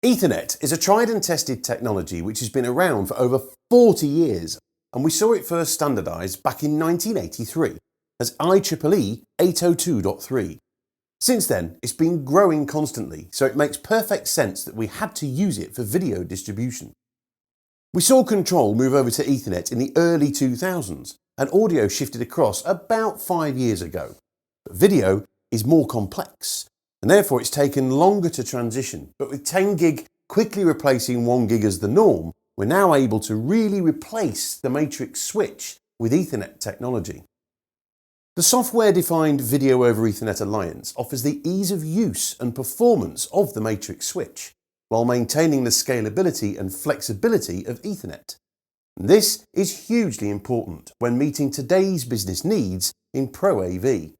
Ethernet is a tried and tested technology which has been around for over 40 years, and we saw it first standardised back in 1983 as IEEE 802.3. Since then, it's been growing constantly, so it makes perfect sense that we had to use it for video distribution. We saw control move over to Ethernet in the early 2000s, and audio shifted across about 5 years ago. But video is more complex, and therefore it's taken longer to transition. But with 10 gig quickly replacing 1 gig as the norm, we're now able to really replace the matrix switch with Ethernet technology. The Software-Defined Video over Ethernet Alliance offers the ease of use and performance of the matrix switch, while maintaining the scalability and flexibility of Ethernet. This is hugely important when meeting today's business needs in Pro AV.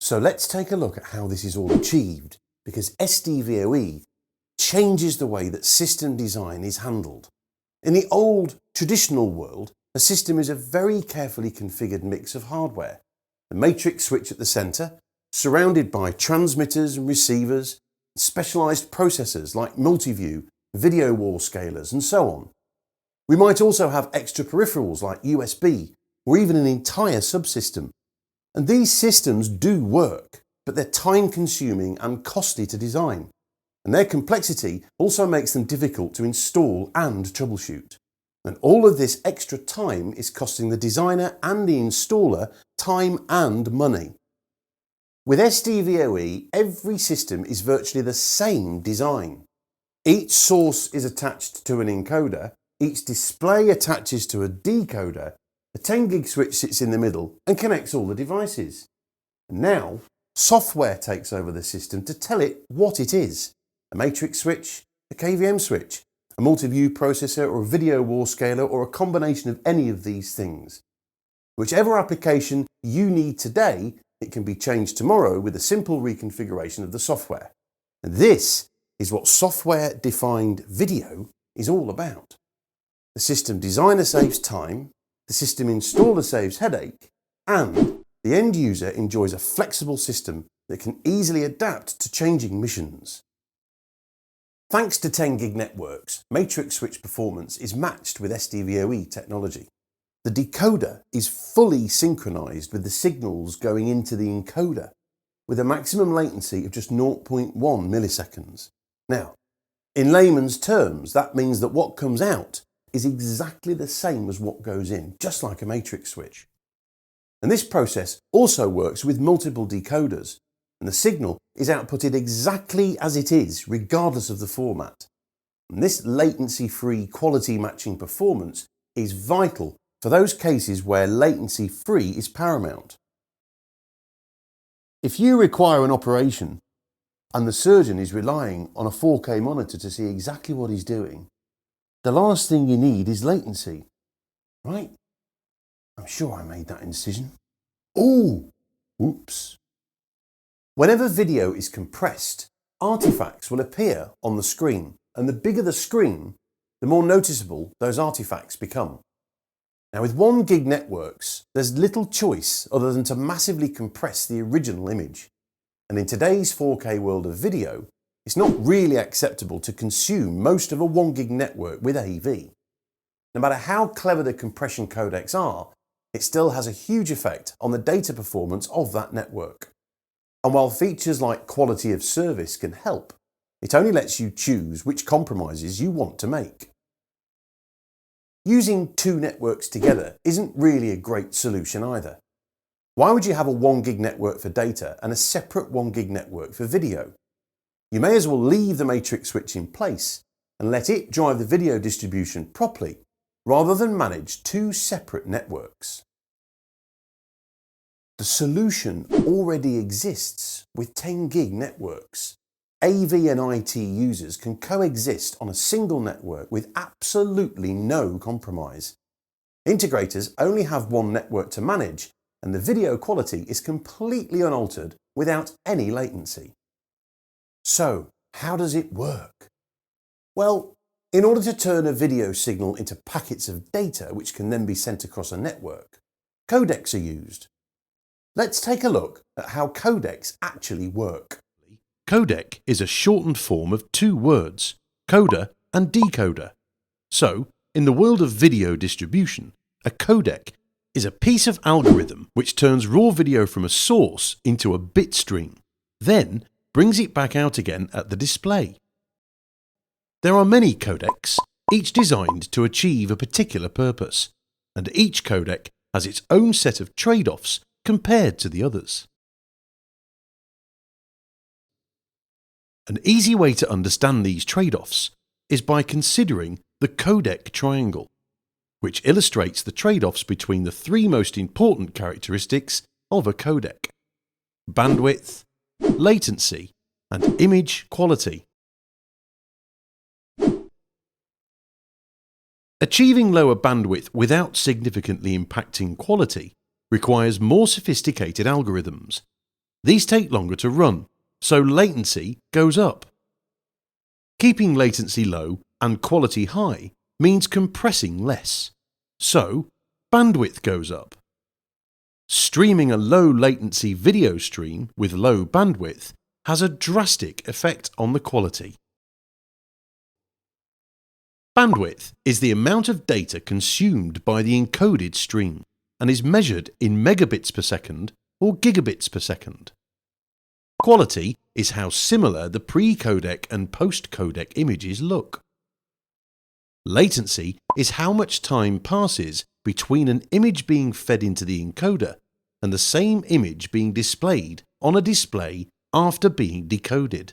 So let's take a look at how this is all achieved, because SDVoE changes the way that system design is handled. In the old, traditional world, a system is a very carefully configured mix of hardware. The matrix switch at the centre, surrounded by transmitters and receivers, specialised processors like multi-view, video wall scalers and so on. We might also have extra peripherals like USB or even an entire subsystem. And these systems do work, but they're time-consuming and costly to design. And their complexity also makes them difficult to install and troubleshoot. And all of this extra time is costing the designer and the installer time and money. With SDVoE, every system is virtually the same design. Each source is attached to an encoder, each display attaches to a decoder, a 10 gig switch sits in the middle and connects all the devices. And now, software takes over the system to tell it what it is: a matrix switch, a KVM switch, a multi-view processor or a video wall scaler, or a combination of any of these things. Whichever application you need today, it can be changed tomorrow with a simple reconfiguration of the software. And this is what software-defined video is all about. The system designer saves time, the system installer saves headache, and the end user enjoys a flexible system that can easily adapt to changing missions. Thanks to 10 gig networks, matrix switch performance is matched with SDVoE technology. The decoder is fully synchronized with the signals going into the encoder, with a maximum latency of just 0.1 milliseconds. Now, in layman's terms, that means that what comes out is exactly the same as what goes in, just like a matrix switch. And this process also works with multiple decoders, and the signal is outputted exactly as it is, regardless of the format. And this latency-free quality matching performance is vital for those cases where latency-free is paramount. If you require an operation and the surgeon is relying on a 4K monitor to see exactly what he's doing, the last thing you need is latency, right? I'm sure I made that incision. Oh, oops. Whenever video is compressed, artifacts will appear on the screen, and the bigger the screen, the more noticeable those artifacts become. Now, with 1 gig networks, there's little choice other than to massively compress the original image. And in today's 4K world of video, it's not really acceptable to consume most of a 1 gig network with AV. No matter how clever the compression codecs are, it still has a huge effect on the data performance of that network. And while features like quality of service can help, it only lets you choose which compromises you want to make. Using 2 networks together isn't really a great solution either. Why would you have a 1 gig network for data and a separate 1 gig network for video? You may as well leave the matrix switch in place and let it drive the video distribution properly, rather than manage 2 separate networks. The solution already exists with 10 gig networks. AV and IT users can coexist on a single network with absolutely no compromise. Integrators only have 1 network to manage, and the video quality is completely unaltered without any latency. So, how does it work? Well, in order to turn a video signal into packets of data which can then be sent across a network, codecs are used. Let's take a look at how codecs actually work. Codec is a shortened form of two words, coder and decoder. So, in the world of video distribution, a codec is a piece of algorithm which turns raw video from a source into a bit stream, then brings it back out again at the display. There are many codecs, each designed to achieve a particular purpose, and each codec has its own set of trade-offs compared to the others. An easy way to understand these trade-offs is by considering the Codec Triangle, which illustrates the trade-offs between the three most important characteristics of a codec: bandwidth, latency, and image quality. Achieving lower bandwidth without significantly impacting quality requires more sophisticated algorithms. These take longer to run, so latency goes up. Keeping latency low and quality high means compressing less, so bandwidth goes up. Streaming a low latency video stream with low bandwidth has a drastic effect on the quality. Bandwidth is the amount of data consumed by the encoded stream and is measured in megabits per second or gigabits per second. Quality is how similar the pre-codec and post-codec images look. Latency is how much time passes between an image being fed into the encoder and the same image being displayed on a display after being decoded.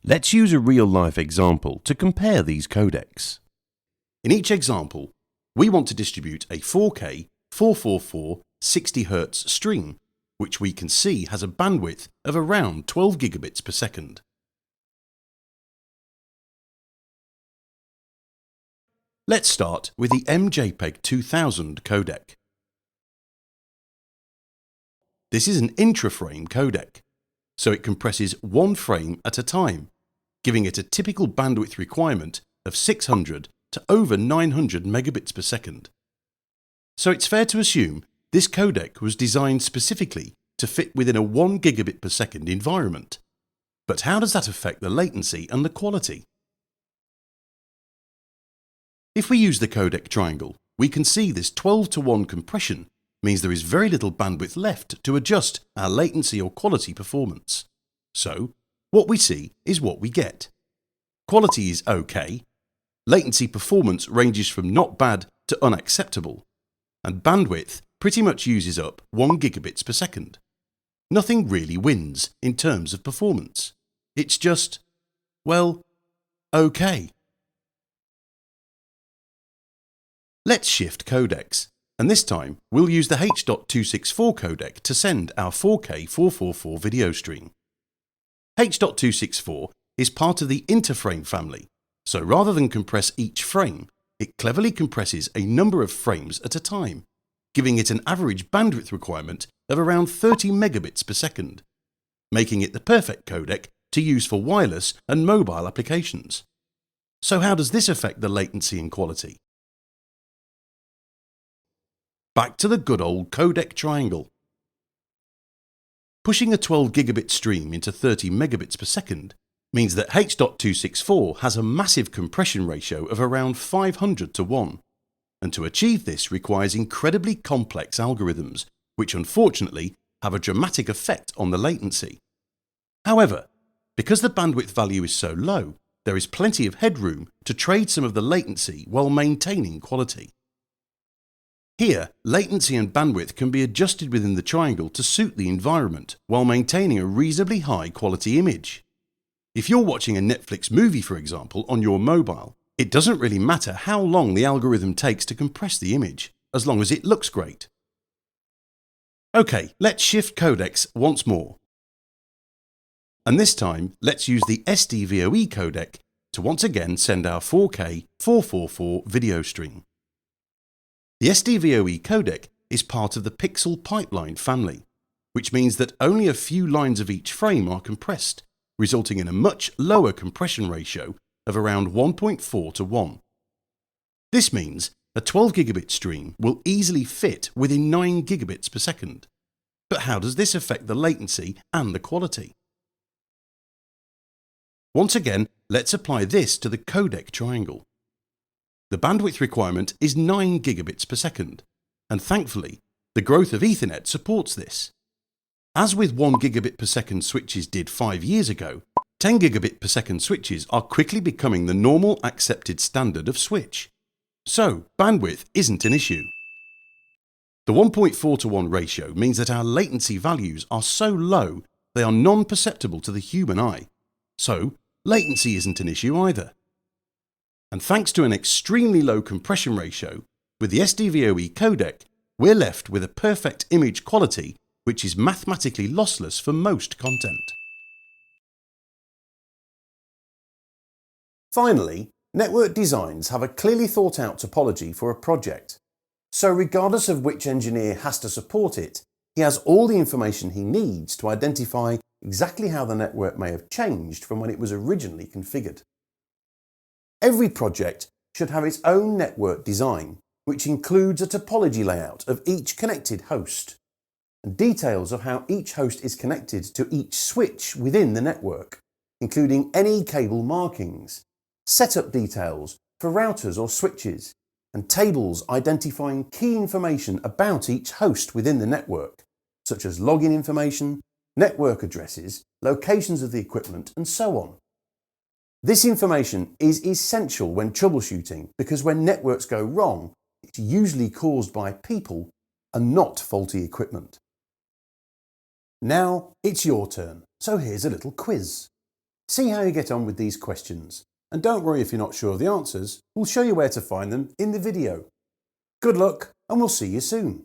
Let's use a real-life example to compare these codecs. In each example, we want to distribute a 4K 444 60Hz stream, which we can see has a bandwidth of around 12 gigabits per second. Let's start with the MJPEG 2000 codec. This is an intra-frame codec, so it compresses one frame at a time, giving it a typical bandwidth requirement of 600 to over 900 megabits per second. So it's fair to assume this codec was designed specifically to fit within a 1 gigabit per second environment. But how does that affect the latency and the quality? If we use the Codec Triangle, we can see this 12:1 compression means there is very little bandwidth left to adjust our latency or quality performance. So, what we see is what we get. Quality is okay, latency performance ranges from not bad to unacceptable, and bandwidth pretty much uses up 1 gigabits per second. Nothing really wins in terms of performance. It's just, well, okay. Let's shift codecs, and this time we'll use the H.264 codec to send our 4K 444 video stream. H.264 is part of the interframe family, so rather than compress each frame, it cleverly compresses a number of frames at a time, giving it an average bandwidth requirement of around 30 megabits per second, making it the perfect codec to use for wireless and mobile applications. So how does this affect the latency and quality? Back to the good old Codec Triangle. Pushing a 12 gigabit stream into 30 megabits per second means that H.264 has a massive compression ratio of around 500 to 1, and to achieve this requires incredibly complex algorithms, which unfortunately have a dramatic effect on the latency. However, because the bandwidth value is so low, there is plenty of headroom to trade some of the latency while maintaining quality. Here, latency and bandwidth can be adjusted within the triangle to suit the environment while maintaining a reasonably high quality image. If you're watching a Netflix movie, for example, on your mobile, it doesn't really matter how long the algorithm takes to compress the image, as long as it looks great. Okay, let's shift codecs once more. And this time, let's use the SDVoE codec to once again send our 4K 444 video stream. The SDVoE codec is part of the pixel pipeline family, which means that only a few lines of each frame are compressed, resulting in a much lower compression ratio of around 1.4 to 1. This means a 12 gigabit stream will easily fit within 9 gigabits per second. But how does this affect the latency and the quality? Once again, let's apply this to the Codec Triangle. The bandwidth requirement is 9 gigabits per second, and thankfully, the growth of Ethernet supports this. As with 1 gigabit per second switches did 5 years ago, 10 gigabit per second switches are quickly becoming the normal accepted standard of switch. So, bandwidth isn't an issue. The 1.4:1 ratio means that our latency values are so low they are non-perceptible to the human eye. So, latency isn't an issue either. And thanks to an extremely low compression ratio, with the SDVoE codec, we're left with a perfect image quality which is mathematically lossless for most content. Finally, network designs have a clearly thought out topology for a project. So regardless of which engineer has to support it, he has all the information he needs to identify exactly how the network may have changed from when it was originally configured. Every project should have its own network design, which includes a topology layout of each connected host, and details of how each host is connected to each switch within the network, including any cable markings, setup details for routers or switches, and tables identifying key information about each host within the network, such as login information, network addresses, locations of the equipment, and so on. This information is essential when troubleshooting because when networks go wrong, it's usually caused by people and not faulty equipment. Now it's your turn, so here's a little quiz. See how you get on with these questions, and don't worry if you're not sure of the answers, we'll show you where to find them in the video. Good luck, and we'll see you soon.